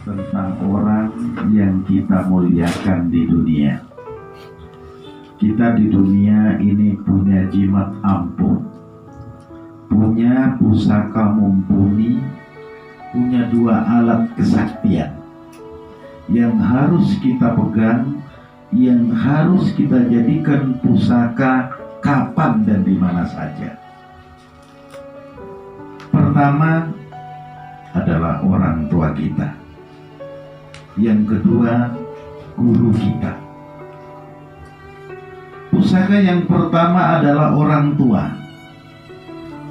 tentang orang yang kita muliakan di dunia. Kita di dunia ini punya jimat ampuh, punya pusaka mumpuni, punya dua alat kesaktian yang harus kita pegang, yang harus kita jadikan pusaka kapan dan di mana saja. Pertama adalah orang tua kita. Yang kedua, guru kita. Pusaka yang pertama adalah orang tua.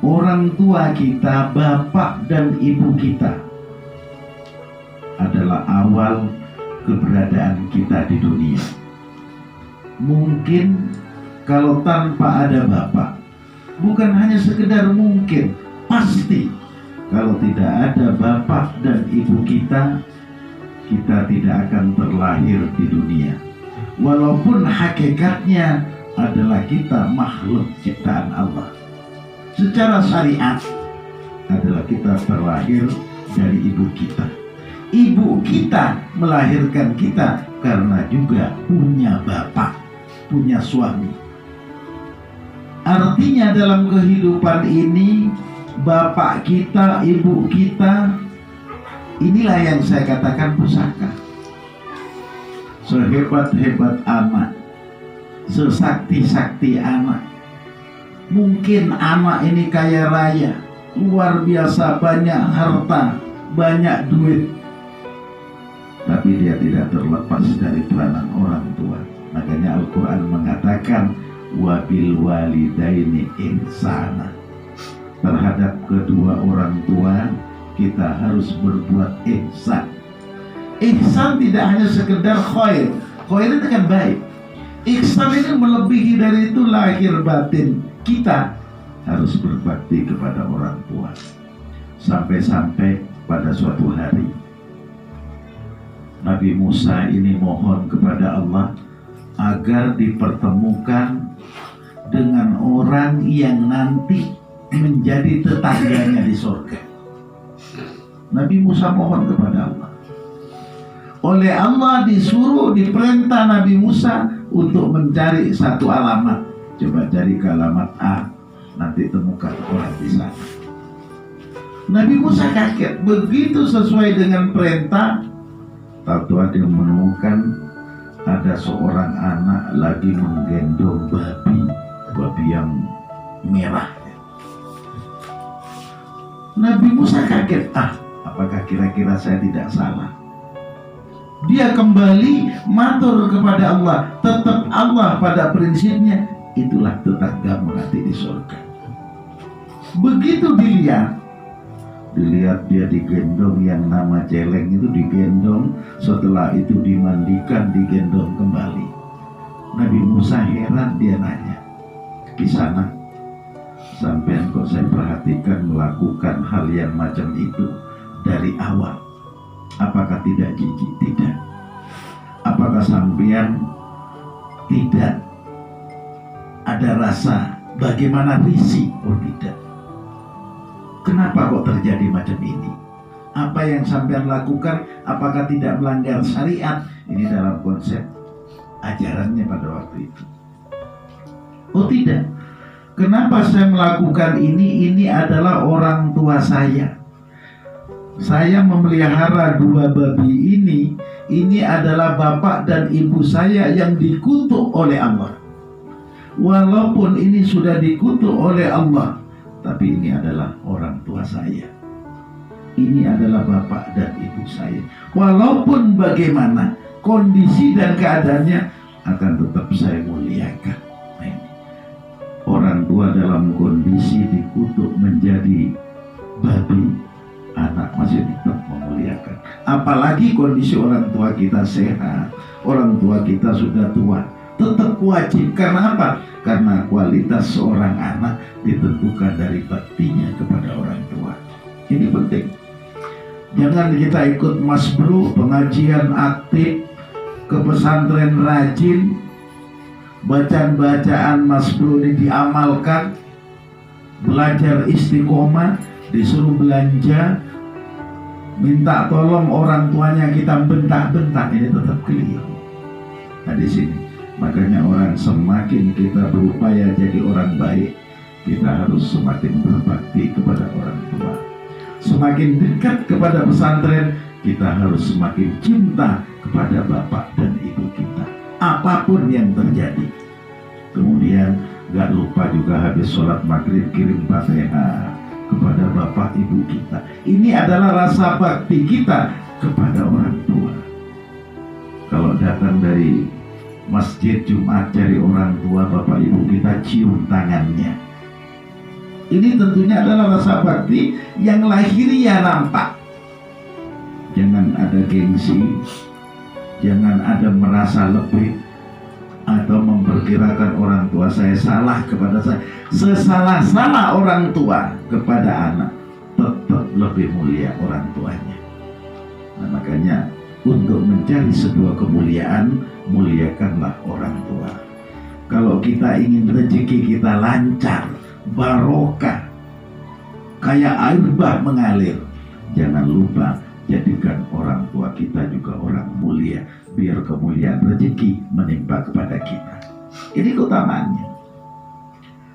Orang tua kita, bapak dan ibu kita, adalah awal keberadaan kita di dunia. Mungkin kalau tanpa ada bapak, bukan hanya sekedar mungkin, pasti kalau tidak ada bapak dan ibu kita, kita tidak akan terlahir di dunia. Walaupun hakikatnya adalah kita makhluk ciptaan Allah, secara syariat adalah kita terlahir dari ibu kita. Ibu kita melahirkan kita karena juga punya bapak, punya suami. Artinya dalam kehidupan ini, bapak kita, ibu kita, inilah yang saya katakan pusaka. Sehebat-hebat anak, sesakti-sakti anak, mungkin anak ini kaya raya, luar biasa banyak harta, banyak duit, tapi dia tidak terlepas dari peranan orang tua. Makanya Al-Quran mengatakan wabil walidaini ihsana. Terhadap kedua orang tua kita harus berbuat ihsan. Ihsan tidak hanya sekedar khair. Khair itu kan baik. Ihsan ini melebihi dari itu, lahir batin kita harus berbakti kepada orang tua. Sampai-sampai pada suatu hari Nabi Musa ini mohon kepada Allah agar dipertemukan dengan orang yang nanti menjadi tetangganya di surga. Nabi Musa mohon kepada Allah. Oleh Allah disuruh, diperintah Nabi Musa untuk mencari satu alamat. Coba cari ke alamat A, nanti temukan orang di sana. Nabi Musa kaget. Begitu sesuai dengan perintah, tahu-tahu dia menemukan ada seorang anak lagi menggendong babi yang merah. Nabi Musa kaget. Apakah kira-kira saya tidak salah? Dia kembali matur kepada Allah. Tetap Allah pada prinsipnya, itulah tetanggamu nanti di surga. Begitu dilihat dia digendong, yang nama celeng itu digendong, setelah itu dimandikan, digendong kembali. Nabi Musa heran, dia nanya, "Kisana, sampean kok saya perhatikan melakukan hal yang macam itu dari awal, apakah tidak jijik?" Tidak. Apakah sampean tidak ada rasa bagaimana risih? Oh tidak. Kenapa kok terjadi macam ini? Apa yang sampean lakukan apakah tidak melanggar syariat? Ini dalam konsep ajarannya pada waktu itu. Oh tidak. Kenapa saya melakukan ini? Ini adalah orang tua saya. Saya memelihara dua babi ini adalah bapak dan ibu saya yang dikutuk oleh Allah. Walaupun ini sudah dikutuk oleh Allah, tapi ini adalah orang tua saya. Ini adalah bapak dan ibu saya. Walaupun bagaimana kondisi dan keadaannya, akan tetap saya muliakan. Orang tua dalam kondisi dikutuk menjadi babi, anak masih tetap memuliakan. Apalagi kondisi orang tua kita sehat, orang tua kita sudah tua, tetap wajib. Karena apa? Karena kualitas seorang anak ditentukan dari baktinya kepada orang tua. Ini penting. Jangan kita ikut masbru, pengajian aktif, ke pesantren rajin, bacaan-bacaan masbru ini diamalkan, belajar istiqomah, disuruh belanja, minta tolong orang tuanya kita bentak-bentak, ini tetap keliru. Nah di sini makanya orang semakin kita berupaya jadi orang baik, kita harus semakin berbakti kepada orang tua. Semakin dekat kepada pesantren, kita harus semakin cinta kepada bapak dan ibu kita, apapun yang terjadi. Kemudian gak lupa juga habis sholat maghrib kirim Fatihah kepada bapak ibu kita. Ini adalah rasa bakti kita kepada orang tua. Kalau datang dari masjid Jumat cari orang tua bapak ibu kita, cium tangannya. Ini tentunya adalah rasa bakti yang lahiriah nampak. Jangan ada gengsi, jangan ada merasa lebih atau memperkirakan orang tua saya salah kepada saya. Sesalah-salah orang tua kepada anak, tetap lebih mulia orang tuanya. Nah, makanya untuk mencari sebuah kemuliaan, muliakanlah orang tua. Kalau kita ingin rezeki kita lancar, barokah, kayak air bah mengalir, jangan lupa jadikan orang tua kita juga orang mulia, biar kemuliaan rezeki menimpa kepada kita. Ini keutamaannya.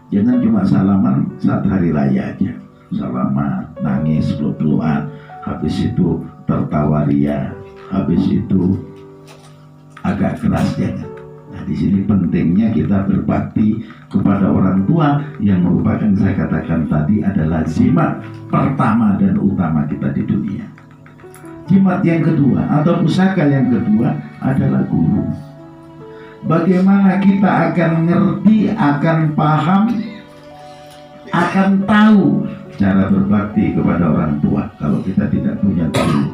Jangan cuma salaman saat hari raya aja, salaman, nangis, peluk-pelukan, habis itu tertawa ria, habis itu agak keras, jangan. Nah di sini pentingnya kita berbakti kepada orang tua yang merupakan, saya katakan tadi, adalah jimat pertama dan utama kita di dunia. Jimat yang kedua atau pusaka yang kedua adalah guru. Bagaimana kita akan ngerti, akan paham, akan tahu cara berbakti kepada orang tua kalau kita tidak punya guru.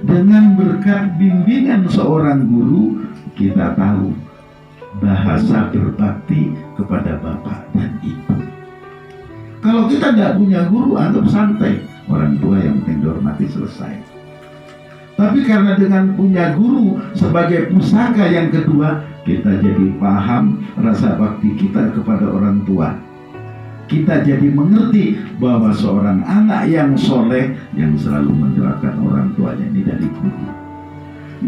Dengan berkat bimbingan seorang guru, kita tahu bahasa berbakti kepada bapak dan ibu. Kalau kita tidak punya guru, anggap santai, orang tua yang penting dihormati, selesai. Tapi karena dengan punya guru sebagai pusaka yang kedua, kita jadi paham rasa bakti kita kepada orang tua. Kita jadi mengerti bahwa seorang anak yang soleh, yang selalu mendoakan orang tuanya, ini dari guru.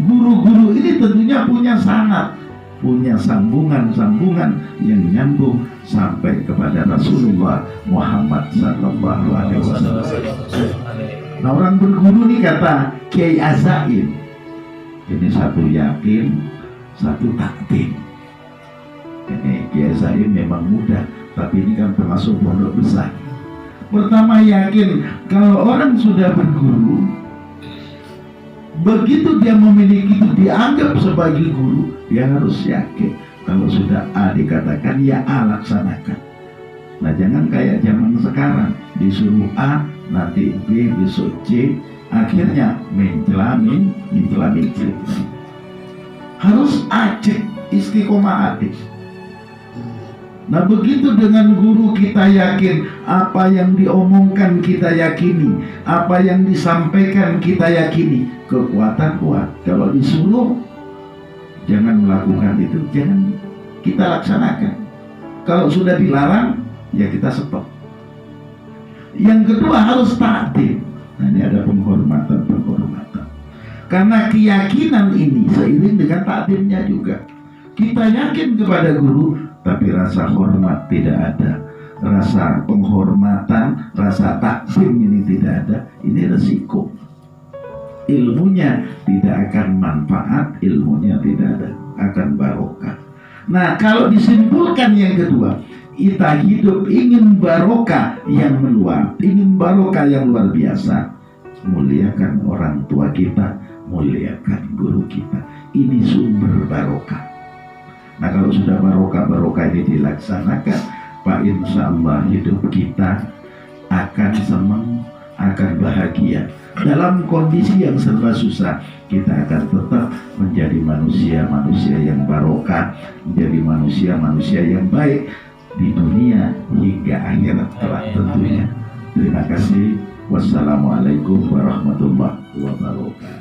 Guru-guru ini tentunya punya sanad, punya sambungan-sambungan yang nyambung sampai kepada Rasulullah Muhammad Sallallahu Alaihi Wasallam. Nah orang berguru ini kata Kiai Azaim, ini satu yakin, satu takdim. Ini Kiai Azaim memang mudah, tapi ini kan termasuk pondok besar. Pertama yakin, kalau orang sudah berguru, begitu dia memiliki itu dianggap sebagai guru, dia harus yakin. Kalau sudah A dikatakan, ya A laksanakan. Nah jangan kayak zaman sekarang, disuruh A, nanti B, besok C, akhirnya mencelamin C. Harus acek, istiqomah adik. Nah begitu dengan guru kita yakin, apa yang diomongkan kita yakini, apa yang disampaikan kita yakini, kekuatan kuat. Kalau disuruh jangan melakukan itu, jangan kita laksanakan. Kalau sudah dilarang, ya kita stop. Yang kedua harus takdim. Nah ini ada penghormatan. Karena keyakinan ini seiring dengan takdimnya juga. Kita yakin kepada guru, tapi rasa hormat tidak ada, rasa penghormatan, rasa takdim ini tidak ada. Ini resiko. Ilmunya tidak akan manfaat, ilmunya tidak ada, akan barokah. Nah kalau disimpulkan yang kedua, kita hidup ingin barokah yang meluap, ingin barokah yang luar biasa, muliakan orang tua kita, muliakan guru kita. Ini sumber barokah. Nah kalau sudah barokah ini dilaksanakan, Pak, insya Allah hidup kita akan senang, akan bahagia. Dalam kondisi yang serba susah, kita akan tetap menjadi manusia yang barokah, menjadi manusia yang baik di dunia hingga akhirat kelak tentunya. Terima kasih. Wassalamualaikum warahmatullahi wabarakatuh.